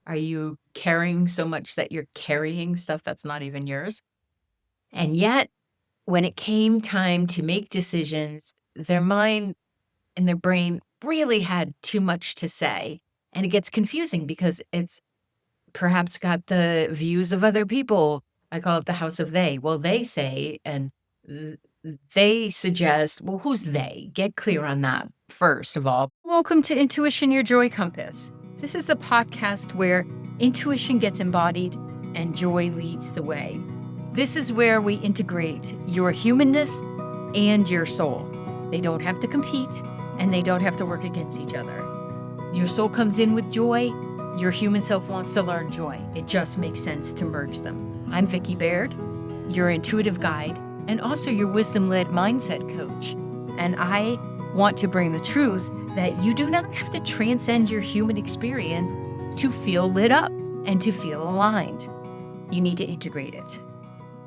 Are you caring so much that you're carrying stuff that's not even yours? And yet, when it came time to make decisions, their mind and their brain really had too much to say. And it gets confusing because it's perhaps got the views of other people. I call it the house of they. Well, they say, and th- they suggest, well, who's they? Get clear on that first of all. Welcome to Intuition, Your Joy Compass. This is the podcast where intuition gets embodied and joy leads the way. This is where we integrate your humanness and your soul. They don't have to compete and they don't have to work against each other. Your soul comes in with joy. Your human self wants to learn joy. It just makes sense to merge them. I'm Vicki Baird, your intuitive guide, and also your wisdom-led mindset coach. And I want to bring the truth that you do not have to transcend your human experience to feel lit up and to feel aligned. You need to integrate it.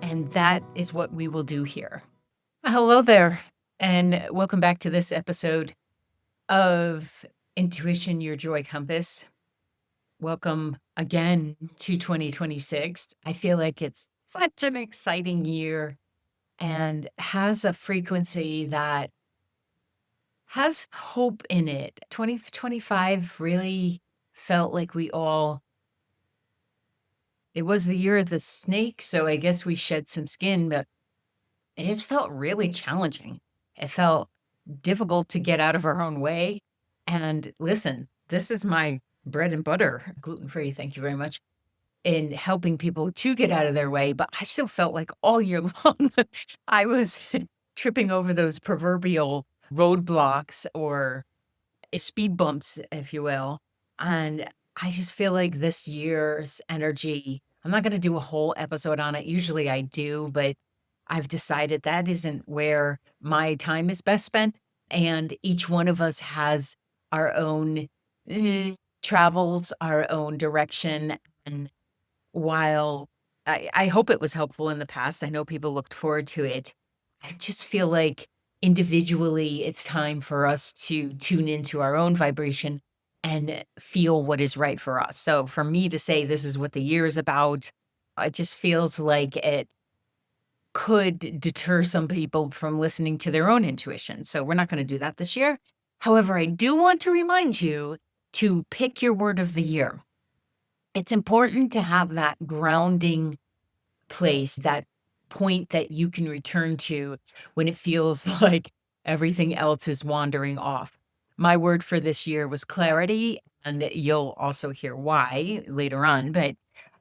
And that is what we will do here. Hello there, and welcome back to this episode of Intuition, Your Joy Compass. Welcome again to 2026. I feel like it's such an exciting year and has a frequency that has hope in it. 2025 really felt like it was the year of the snake, so I guess we shed some skin, but it just felt really challenging. It felt difficult to get out of our own way. And listen, this is my bread and butter, gluten-free, thank you very much, in helping people to get out of their way. But I still felt like all year long I was tripping over those proverbial roadblocks or speed bumps, if you will. And I just feel like this year's energy, I'm not going to do a whole episode on it. Usually I do, but I've decided that isn't where my time is best spent. And each one of us has our own travels, our own direction. And while I hope it was helpful in the past, I know people looked forward to it. I just feel like individually it's time for us to tune into our own vibration and feel what is right for us. So for me to say this is what the year is about, it just feels like it could deter some people from listening to their own intuition. So we're not going to do that this year. However, I do want to remind you to pick your word of the year. It's important to have that grounding place, that point that you can return to when it feels like everything else is wandering off. My word for this year was clarity, and you'll also hear why later on, but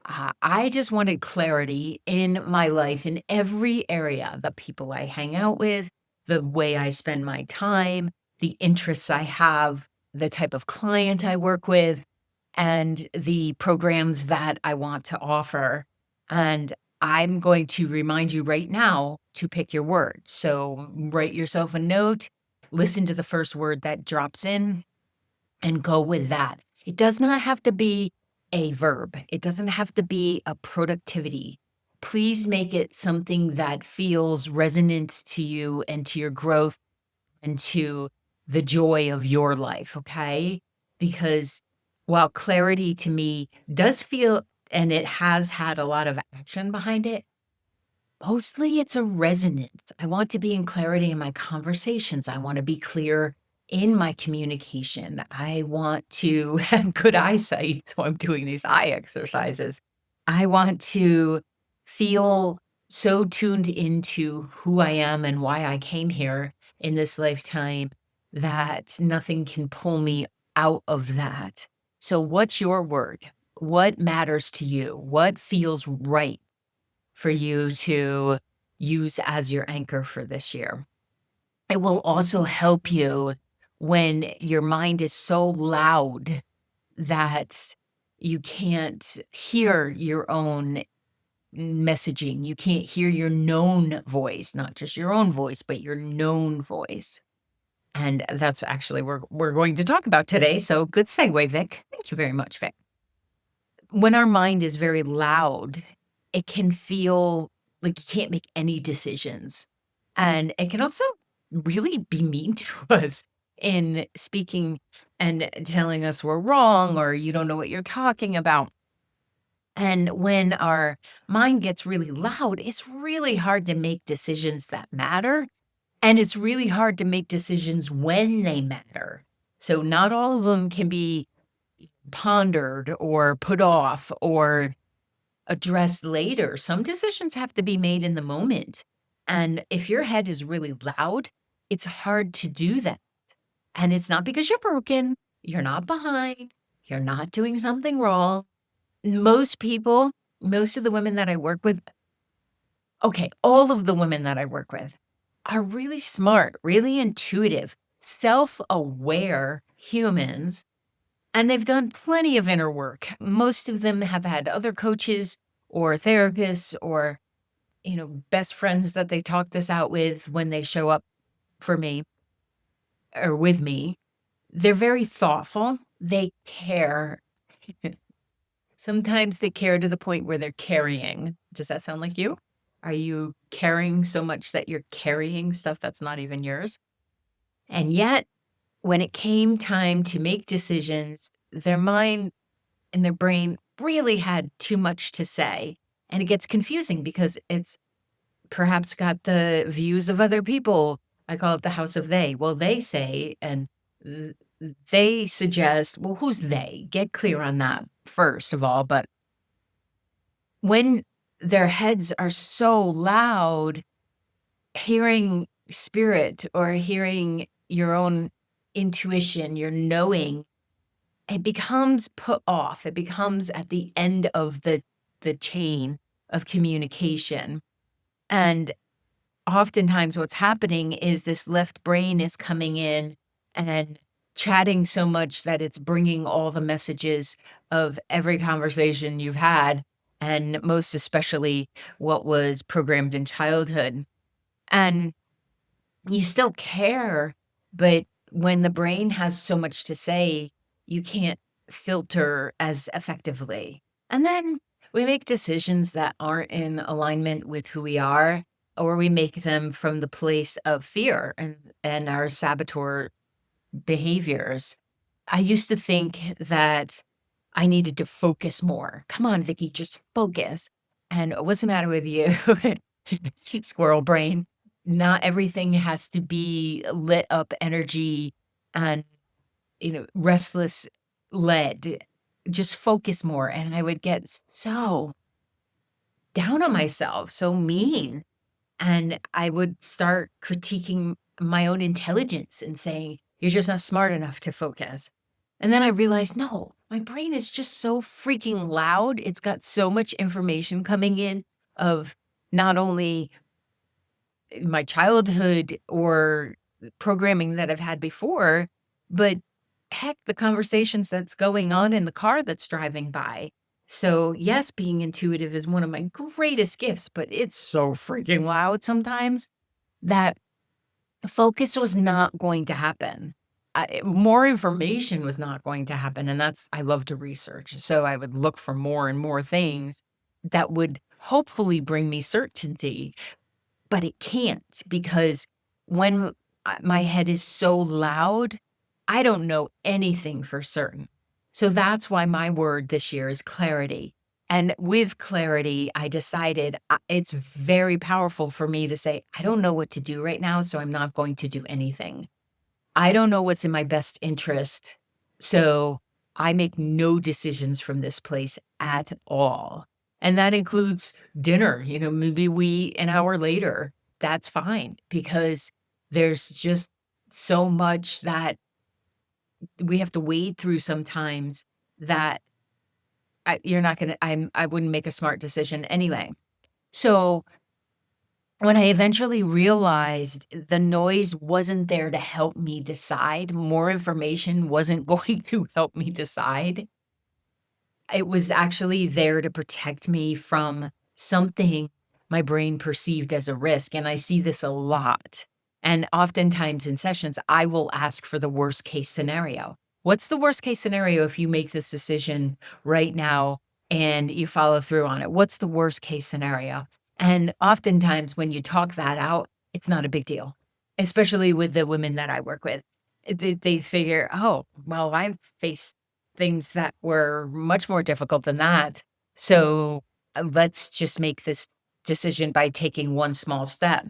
I just wanted clarity in my life in every area, the people I hang out with, the way I spend my time, the interests I have, the type of client I work with, and the programs that I want to offer. And I'm going to remind you right now to pick your word. So write yourself a note, listen to the first word that drops in, and go with that. It does not have to be a verb. It doesn't have to be a productivity. Please make it something that feels resonant to you and to your growth and to the joy of your life, okay? Because while clarity to me does feel, and it has had a lot of action behind it, mostly it's a resonance. I want to be in clarity in my conversations. I want to be clear in my communication. I want to have good eyesight. So I'm doing these eye exercises. I want to feel so tuned into who I am and why I came here in this lifetime that nothing can pull me out of that. So, what's your word? What matters to you? What feels right for you to use as your anchor for this year? It will also help you when your mind is so loud that you can't hear your own messaging. You can't hear your known voice, not just your own voice, but your known voice. And that's actually what we're going to talk about today. So good segue, Vic. Thank you very much, Vic. When our mind is very loud, it can feel like you can't make any decisions. And it can also really be mean to us in speaking and telling us we're wrong or you don't know what you're talking about. And when our mind gets really loud, it's really hard to make decisions that matter. And it's really hard to make decisions when they matter. So not all of them can be pondered or put off or addressed later. Some decisions have to be made in the moment. And if your head is really loud, it's hard to do that. And it's not because you're broken, you're not behind, you're not doing something wrong. Most people, most of the women that I work with, okay, all of the women that I work with are really smart, really intuitive, self aware humans, and they've done plenty of inner work. Most of them have had other coaches or therapists or, best friends that they talk this out with when they show up for me or with me. They're very thoughtful. They care. Sometimes they care to the point where they're carrying. Does that sound like you? Are you caring so much that you're carrying stuff that's not even yours? And yet, when it came time to make decisions, their mind and their brain really had too much to say. And it gets confusing because it's perhaps got the views of other people. I call it the house of they. Well, they say, and th- they suggest, well, who's they? Get clear on that first of all. But when their heads are so loud, hearing spirit or hearing your own intuition, your knowing, it becomes put off. It becomes at the end of the chain of communication. And oftentimes what's happening is this left brain is coming in and chatting so much that it's bringing all the messages of every conversation you've had, and most especially what was programmed in childhood. And you still care, but when the brain has so much to say, you can't filter as effectively. And then we make decisions that aren't in alignment with who we are, or we make them from the place of fear and our saboteur behaviors. I used to think that I needed to focus more. Come on, Vicky, just focus. And what's the matter with you? Squirrel brain. Not everything has to be lit up energy and, restless lead. Just focus more. And I would get so down on myself, so mean. And I would start critiquing my own intelligence and saying, "You're just not smart enough to focus." And then I realized, no, my brain is just so freaking loud. It's got so much information coming in of not only my childhood or programming that I've had before, but heck, the conversations that's going on in the car that's driving by. So, yes, being intuitive is one of my greatest gifts, but it's so freaking loud sometimes that focus was not going to happen. More information was not going to happen. And I love to research. So I would look for more and more things that would hopefully bring me certainty, but it can't because when my head is so loud, I don't know anything for certain. So that's why my word this year is clarity. And with clarity, I decided it's very powerful for me to say, I don't know what to do right now, so I'm not going to do anything. I don't know what's in my best interest. So I make no decisions from this place at all. And that includes dinner. Maybe an hour later, that's fine because there's just so much that we have to wade through sometimes that you're not going to, I wouldn't make a smart decision anyway. So when I eventually realized the noise wasn't there to help me decide, more information wasn't going to help me decide. It was actually there to protect me from something my brain perceived as a risk, and I see this a lot. And oftentimes in sessions, I will ask for the worst case scenario. What's the worst case scenario if you make this decision right now and you follow through on it? What's the worst case scenario? And oftentimes when you talk that out, it's not a big deal, especially with the women that I work with. They figure, "Oh, well, I've faced things that were much more difficult than that. So, let's just make this decision by taking one small step."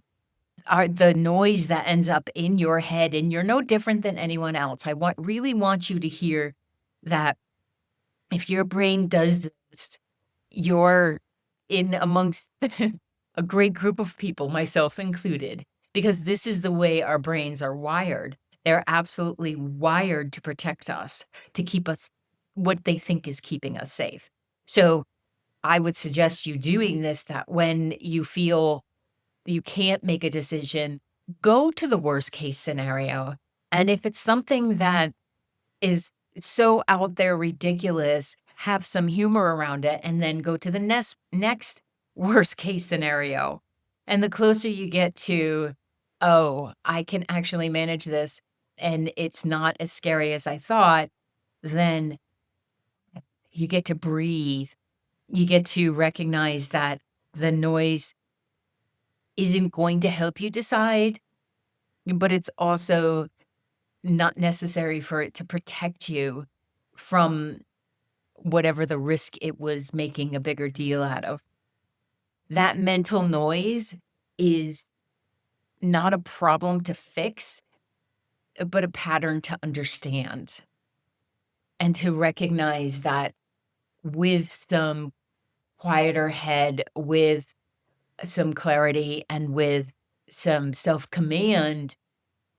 Are the noise that ends up in your head, and you're no different than anyone else. I really want you to hear that if your brain does this, you're in amongst a great group of people, myself included, because this is the way our brains are wired. They're absolutely wired to protect us, to keep us what they think is keeping us safe. So I would suggest you doing this, that when you feel you can't make a decision, go to the worst case scenario. And if it's something that is so out there ridiculous, have some humor around it, and then go to the next worst case scenario. And the closer you get to, "Oh, I can actually manage this, and it's not as scary as I thought," then you get to breathe. You get to recognize that the noise isn't going to help you decide, but it's also not necessary for it to protect you from whatever the risk it was making a bigger deal out of. That mental noise is not a problem to fix, but a pattern to understand, and to recognize that with some quieter head, with some clarity, and with some self command,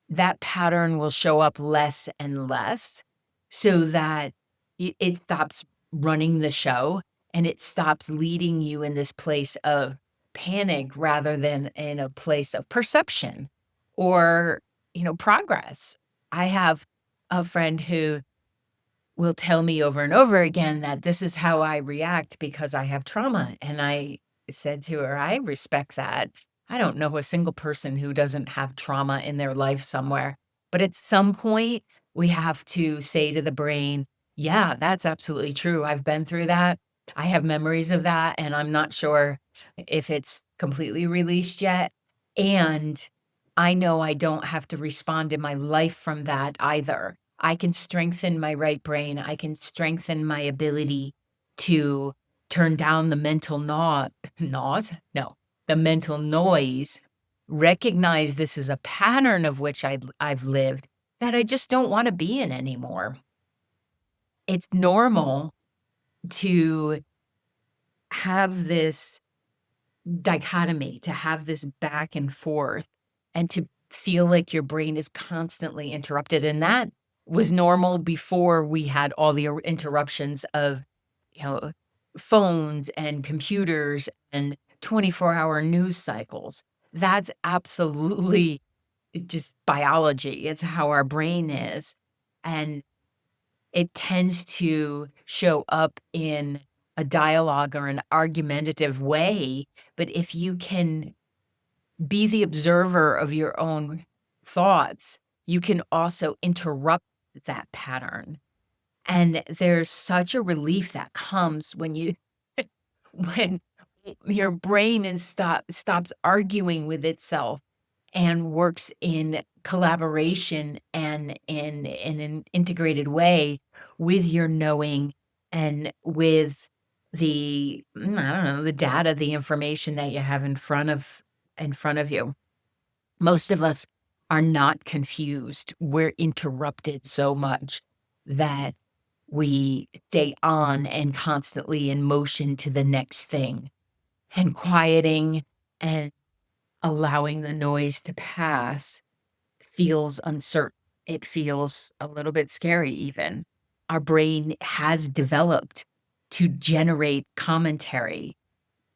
that pattern will show up less and less, so that it stops running the show, and it stops leading you in this place of panic rather than in a place of perception or, progress. I have a friend who will tell me over and over again that this is how I react because I have trauma. And I said to her, I respect that. I don't know a single person who doesn't have trauma in their life somewhere. But at some point, we have to say to the brain, yeah, that's absolutely true. I've been through that. I have memories of that. And I'm not sure if it's completely released yet. And I know I don't have to respond in my life from that either. I can strengthen my right brain. I can strengthen my ability to turn down the mental gnaws? No, the mental noise, recognize this is a pattern of which I've lived that I just don't want to be in anymore. It's normal to have this dichotomy, to have this back and forth, and to feel like your brain is constantly interrupted, and that was normal before we had all the interruptions of, you know, phones and computers and 24-hour news cycles. That's absolutely just biology. It's how our brain is, and it tends to show up in a dialogue or an argumentative way, but if you can be the observer of your own thoughts, you can also interrupt that pattern, and there's such a relief that comes when you when your brain stops arguing with itself and works in collaboration and in an integrated way with your knowing and with I don't know, the data, the information that you have in front of you. Most of us are not confused. We're interrupted so much that we stay on and constantly in motion to the next thing, and quieting and allowing the noise to pass feels uncertain. It feels a little bit scary even. Our brain has developed to generate commentary,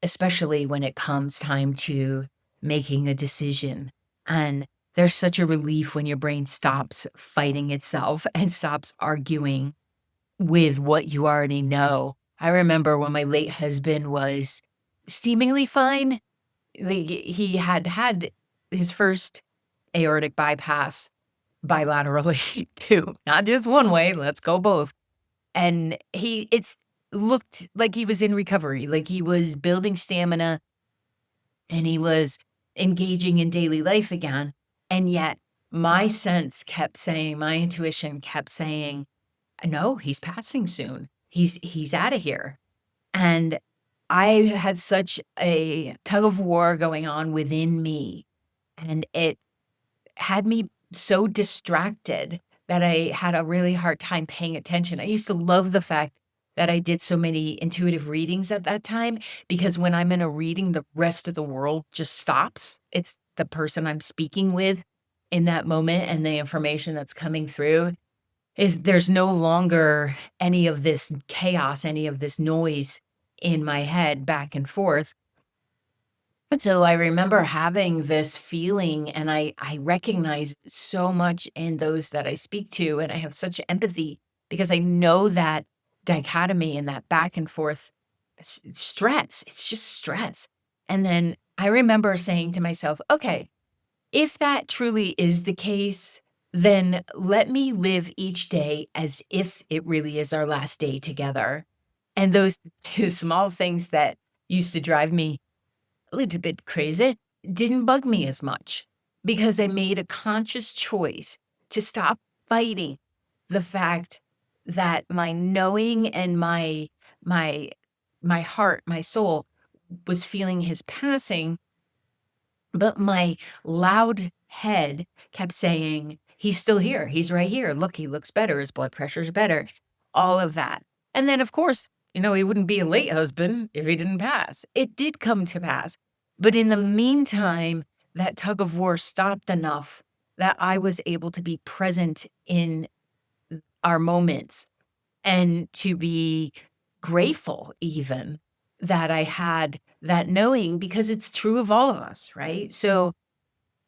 especially when it comes time to making a decision. And there's such a relief when your brain stops fighting itself and stops arguing with what you already know. I remember when my late husband was seemingly fine. He had had his first aortic bypass bilaterally too, not just one way, let's go both. And it's looked like he was in recovery, like he was building stamina and he was engaging in daily life again. And yet my sense kept saying, my intuition kept saying, "No, he's passing soon. He's out of here." And I had such a tug of war going on within me, and it had me so distracted that I had a really hard time paying attention. I used to love the fact that I did so many intuitive readings at that time, because when I'm in a reading, the rest of the world just stops. It's the person I'm speaking with in that moment and the information that's coming through is there's no longer any of this chaos, any of this noise in my head back and forth. And so I remember having this feeling, and I recognize so much in those that I speak to, and I have such empathy because I know that dichotomy and that back and forth stress. It's just stress. And then I remember saying to myself, okay, if that truly is the case, then let me live each day as if it really is our last day together. And those small things that used to drive me a little bit crazy didn't bug me as much because I made a conscious choice to stop fighting the fact that my knowing and my my heart, my soul was feeling his passing, but my loud head kept saying, "He's still here. He's right here. Look, he looks better. His blood pressure's better." All of that. And then, of course, he wouldn't be a late husband if he didn't pass. It did come to pass. But in the meantime, that tug of war stopped enough that I was able to be present in our moments and to be grateful even that I had that knowing, because it's true of all of us, right? So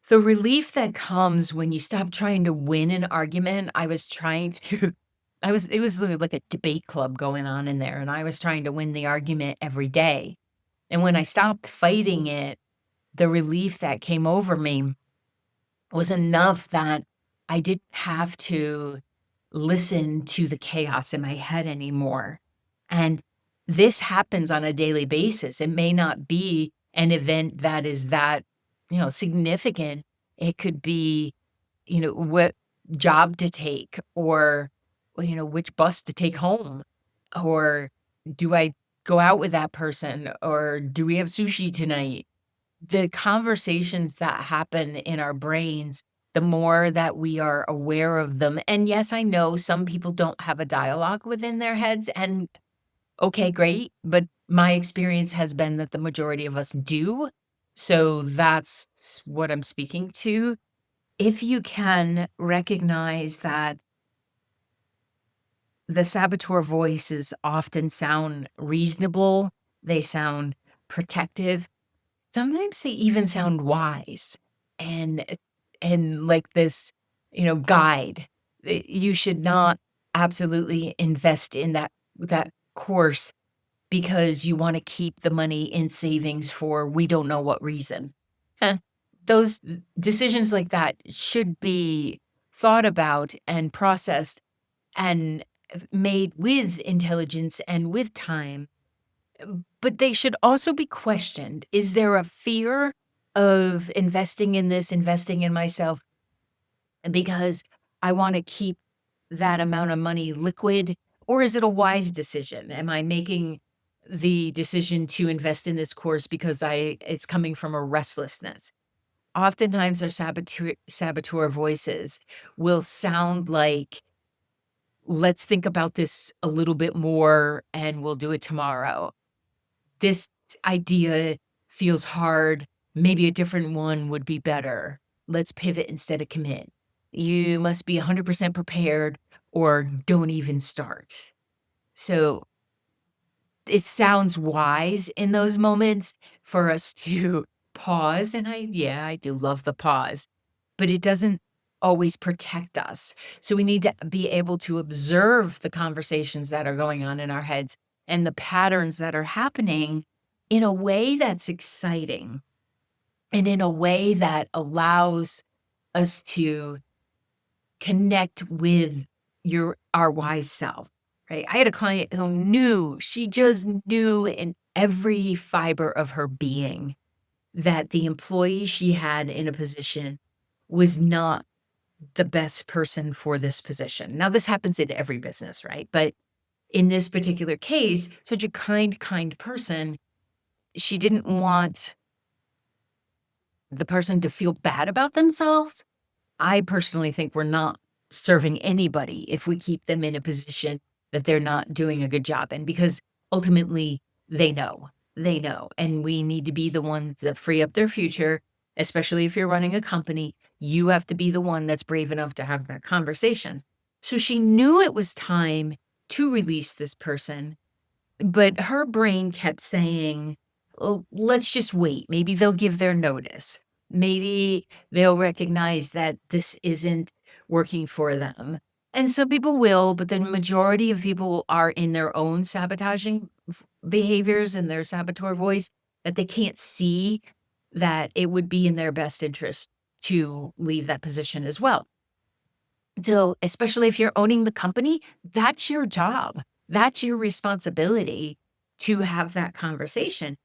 the relief that comes when you stop trying to win an argument, I was trying to it was literally like a debate club going on in there, and I was trying to win the argument every day. And when I stopped fighting it, the relief that came over me was enough that I didn't have to listen to the chaos in my head anymore. And this happens on a daily basis. It may not be an event that is that, significant. It could be, what job to take, or, which bus to take home, or do I go out with that person, or do we have sushi tonight? The conversations that happen in our brains, the more that we are aware of them. And yes, I know some people don't have a dialogue within their heads, and okay, great. But my experience has been that the majority of us do. So that's what I'm speaking to. If you can recognize that the saboteur voices often sound reasonable, they sound protective. Sometimes they even sound wise and like this, guide. You should not absolutely invest in that course because you wanna keep the money in savings for we don't know what reason. Huh. Those decisions like that should be thought about and processed and made with intelligence and with time, but they should also be questioned. Is there a fear of investing in this, investing in myself because I wanna keep that amount of money liquid, or is it a wise decision? Am I making the decision to invest in this course because it's coming from a restlessness? Oftentimes, our saboteur voices will sound like, "Let's think about this a little bit more, and we'll do it tomorrow." This idea feels hard. Maybe a different one would be better. Let's pivot instead of commit. You must be 100% prepared or don't even start. So it sounds wise in those moments for us to pause. And yeah, I do love the pause, but it doesn't always protect us. So we need to be able to observe the conversations that are going on in our heads and the patterns that are happening in a way that's exciting and in a way that allows us to connect with our wise self, right? I had a client who she just knew in every fiber of her being that the employee she had in a position was not the best person for this position. Now, this happens in every business, right? But in this particular case, such a kind person, she didn't want the person to feel bad about themselves. I personally think we're not serving anybody if we keep them in a position that they're not doing a good job in, because ultimately they know. They know. And we need to be the ones that free up their future, especially if you're running a company. You have to be the one that's brave enough to have that conversation. So she knew it was time to release this person, but her brain kept saying, "Oh, let's just wait. Maybe they'll give their notice. Maybe they'll recognize that this isn't working for them." And some people will, but the majority of people are in their own sabotaging behaviors and their saboteur voice, that they can't see that it would be in their best interest to leave that position as well. So, especially if you're owning the company, that's your job. That's your responsibility to have that conversation.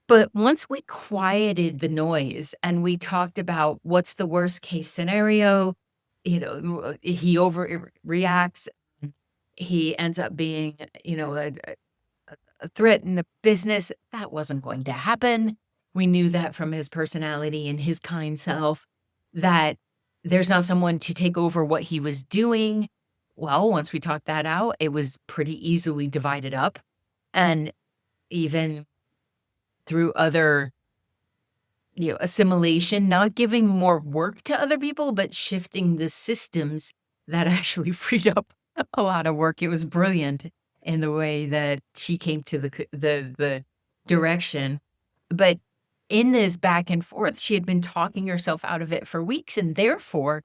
But once we quieted the noise and we talked about what's the worst case scenario, he overreacts, he ends up being, a threat in the business. That wasn't going to happen. We knew that from his personality and his kind self, that there's not someone to take over what he was doing. Well, once we talked that out, it was pretty easily divided up. And even through other, assimilation, not giving more work to other people, but shifting the systems that actually freed up a lot of work. It was brilliant in the way that she came to the direction. But in this back and forth, she had been talking herself out of it for weeks, and therefore,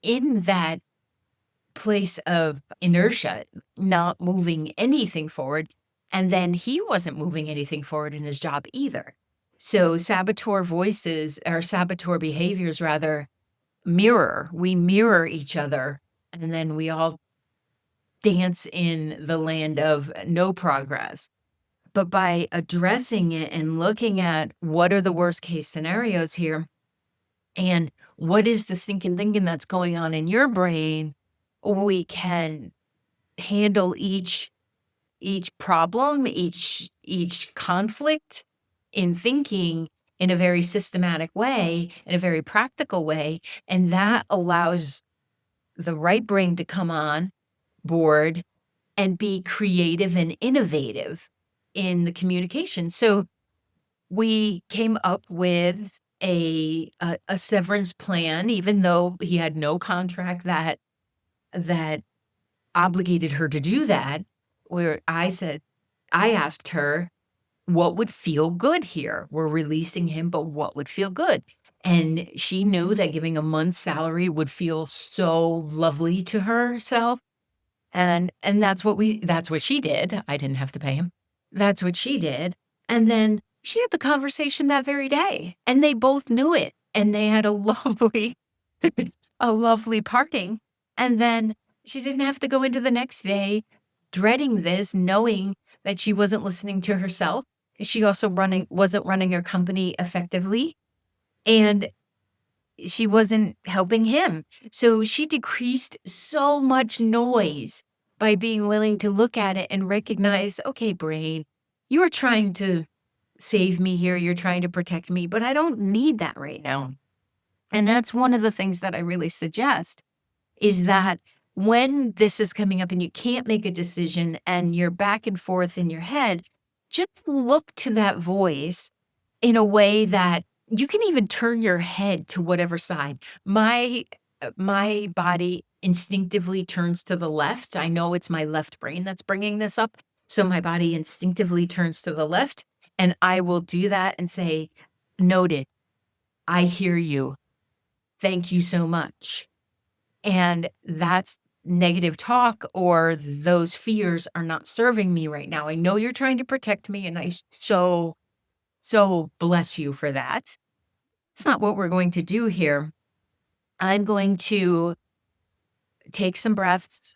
in that place of inertia, not moving anything forward, and then he wasn't moving anything forward in his job either. So saboteur voices, or saboteur behaviors rather, we mirror each other, and then we all dance in the land of no progress. But by addressing it and looking at what are the worst case scenarios here, and what is the stinking thinking that's going on in your brain, we can handle each problem, each conflict in thinking in a very systematic way, in a very practical way, and that allows the right brain to come on board and be creative and innovative in the communication. So we came up with a severance plan, even though he had no contract that obligated her to do that, where I asked her, "What would feel good here? We're releasing him, but what would feel good?" And she knew that giving a month's salary would feel so lovely to herself, and that's what she did. I didn't have to pay him. That's what she did, and then she had the conversation that very day, and they both knew it, and they had a lovely a lovely parting, and then she didn't have to go into the next day dreading this, knowing that she wasn't listening to herself. She also wasn't running her company effectively, and she wasn't helping him. So she decreased so much noise by being willing to look at it and recognize, "Okay, brain, you are trying to save me here, you're trying to protect me, but I don't need that right now." And that's one of the things that I really suggest, is that when this is coming up and you can't make a decision and you're back and forth in your head, just look to that voice in a way that you can even turn your head to whatever side. My body instinctively turns to the left. I know it's my left brain that's bringing this up. So my body instinctively turns to the left, and I will do that and say, "Noted. I hear you. Thank you so much." And that's negative talk, or those fears are not serving me right now. I know you're trying to protect me, and so bless you for that. It's not what we're going to do here. I'm going to take some breaths.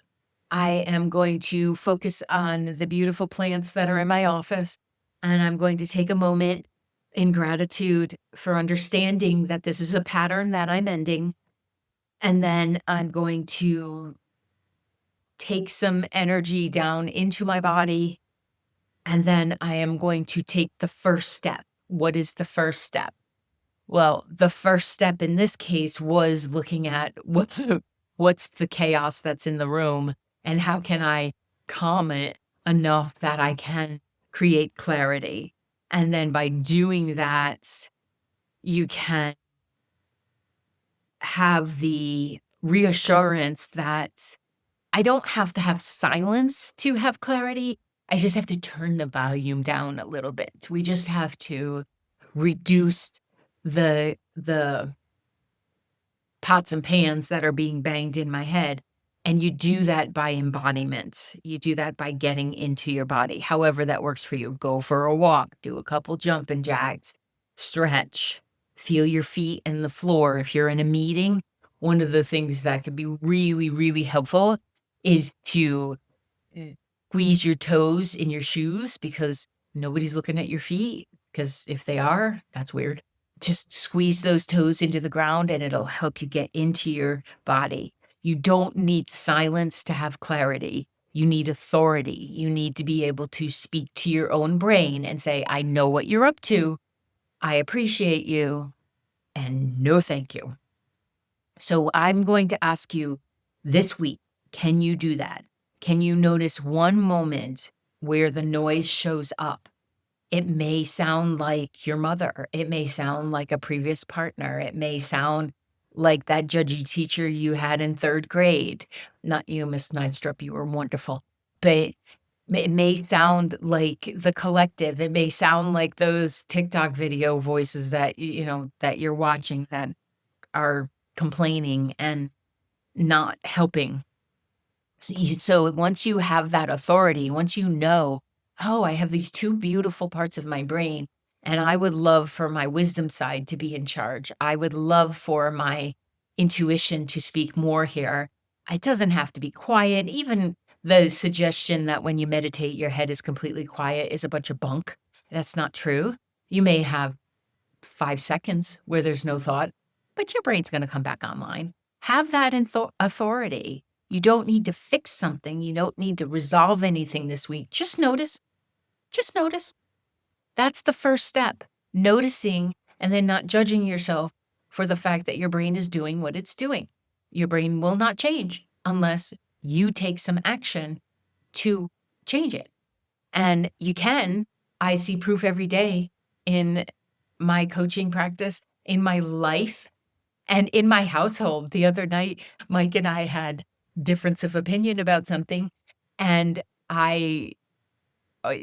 I am going to focus on the beautiful plants that are in my office, and I'm going to take a moment in gratitude for understanding that this is a pattern that I'm ending. And then I'm going to take some energy down into my body. And then I am going to take the first step. What is the first step? Well, the first step in this case was looking at what's the chaos that's in the room and how can I calm it enough that I can create clarity. And then by doing that, you can have the reassurance that I don't have to have silence to have clarity. I just have to turn the volume down a little bit. We just have to reduce the pots and pans that are being banged in my head. And you do that by embodiment. You do that by getting into your body, however that works for you. Go for a walk, do a couple jumping jacks, stretch, feel your feet in the floor. If you're in a meeting, one of the things that could be really, really helpful is to squeeze your toes in your shoes because nobody's looking at your feet. Because if they are, that's weird. Just squeeze those toes into the ground and it'll help you get into your body. You don't need silence to have clarity. You need authority. You need to be able to speak to your own brain and say, I know what you're up to. I appreciate you. And no, thank you. So I'm going to ask you this week, can you do that? Can you notice one moment where the noise shows up? It may sound like your mother. It may sound like a previous partner. It may sound like that judgy teacher you had in 3rd grade. Not you, Miss Nystrup, you were wonderful. But it may sound like the collective. It may sound like those TikTok video voices that, that you're watching that are complaining and not helping. So once you have that authority, once you know, oh, I have these 2 beautiful parts of my brain, and I would love for my wisdom side to be in charge. I would love for my intuition to speak more here. It doesn't have to be quiet. Even the suggestion that when you meditate, your head is completely quiet is a bunch of bunk. That's not true. You may have 5 seconds where there's no thought, but your brain's going to come back online. Have that authority. You don't need to fix something. You don't need to resolve anything this week. Just notice. Just notice. That's the first step. Noticing and then not judging yourself for the fact that your brain is doing what it's doing. Your brain will not change unless you take some action to change it. And you can. I see proof every day in my coaching practice, in my life, and in my household. The other night, Mike and I had difference of opinion about something, and I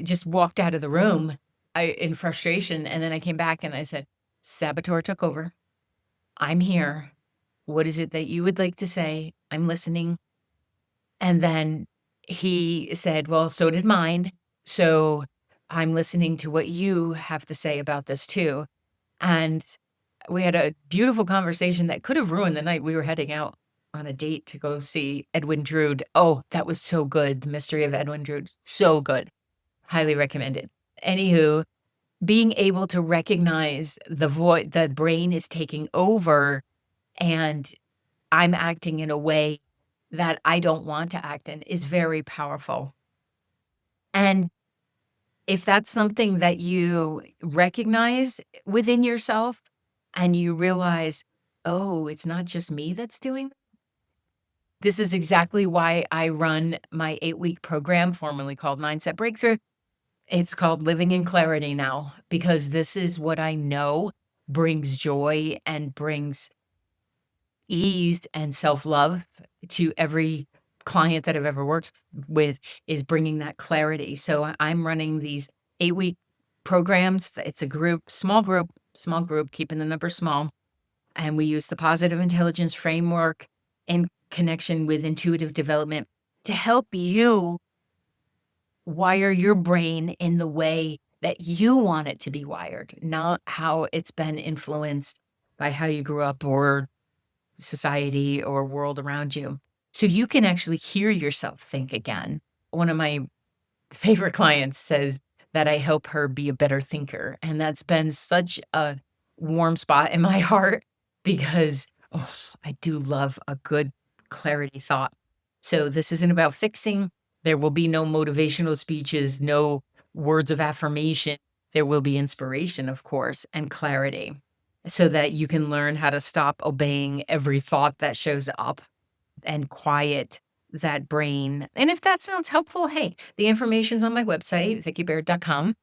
just walked out of the room in frustration, and then I came back and I said, "Saboteur took over. I'm here. What is it that you would like to say? I'm listening." And then he said, "Well, so did mine. So I'm listening to what you have to say about this too." And we had a beautiful conversation that could have ruined the night. We were heading out on a date to go see Edwin Drood. Oh, that was so good. The Mystery of Edwin Drood. So good. Highly recommended. Anywho, being able to recognize the brain is taking over and I'm acting in a way that I don't want to act in is very powerful. And if that's something that you recognize within yourself and you realize, oh, it's not just me that's doing this is exactly why I run my 8-week program, formerly called Mindset Breakthrough. It's called Living in Clarity now, because this is what I know brings joy and brings ease and self-love to every client that I've ever worked with, is bringing that clarity. So I'm running these 8-week programs. It's a small group, keeping the number small. And we use the positive intelligence framework in connection with intuitive development to help you wire your brain in the way that you want it to be wired, not how it's been influenced by how you grew up or society or world around you. So you can actually hear yourself think again. One of my favorite clients says that I help her be a better thinker. And that's been such a warm spot in my heart because Oh, I do love a good clarity thought. So this isn't about fixing. There will be no motivational speeches, no words of affirmation. There will be inspiration, of course, and clarity so that you can learn how to stop obeying every thought that shows up and quiet that brain. And if that sounds helpful, hey, the information's on my website, vickibaird.com,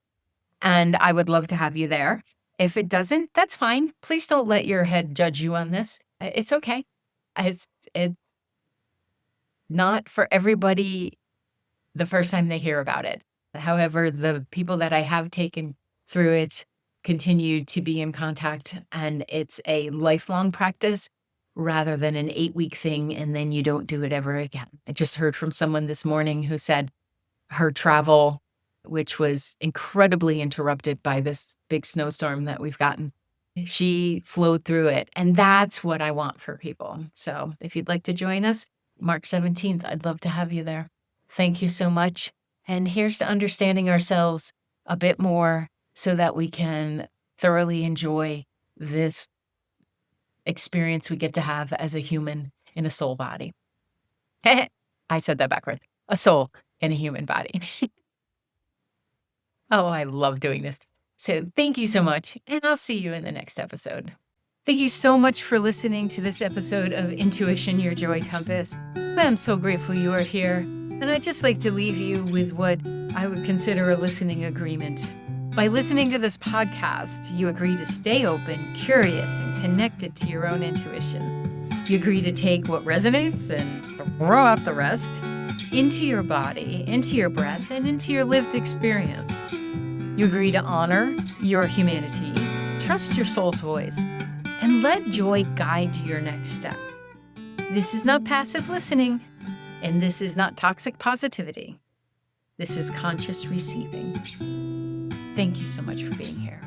and I would love to have you there. If it doesn't, that's fine. Please don't let your head judge you on this. It's okay. It's not for everybody the first time they hear about it. However, the people that I have taken through it continue to be in contact, and it's a lifelong practice rather than an 8-week thing, and then you don't do it ever again. I just heard from someone this morning who said her travel, which was incredibly interrupted by this big snowstorm that we've gotten, she flowed through it, and that's what I want for people. So if you'd like to join us, March 17th, I'd love to have you there. Thank you so much. And here's to understanding ourselves a bit more so that we can thoroughly enjoy this experience we get to have as a human in a soul body. I said that backwards. A soul in a human body. Oh, I love doing this. So thank you so much, and I'll see you in the next episode. Thank you so much for listening to this episode of Intuition, Your Joy Compass. I'm so grateful you are here, and I'd just like to leave you with what I would consider a listening agreement. By listening to this podcast, you agree to stay open, curious, and connected to your own intuition. You agree to take what resonates and throw out the rest into your body, into your breath, and into your lived experience. You agree to honor your humanity, trust your soul's voice, and let joy guide your next step. This is not passive listening, and this is not toxic positivity. This is conscious receiving. Thank you so much for being here.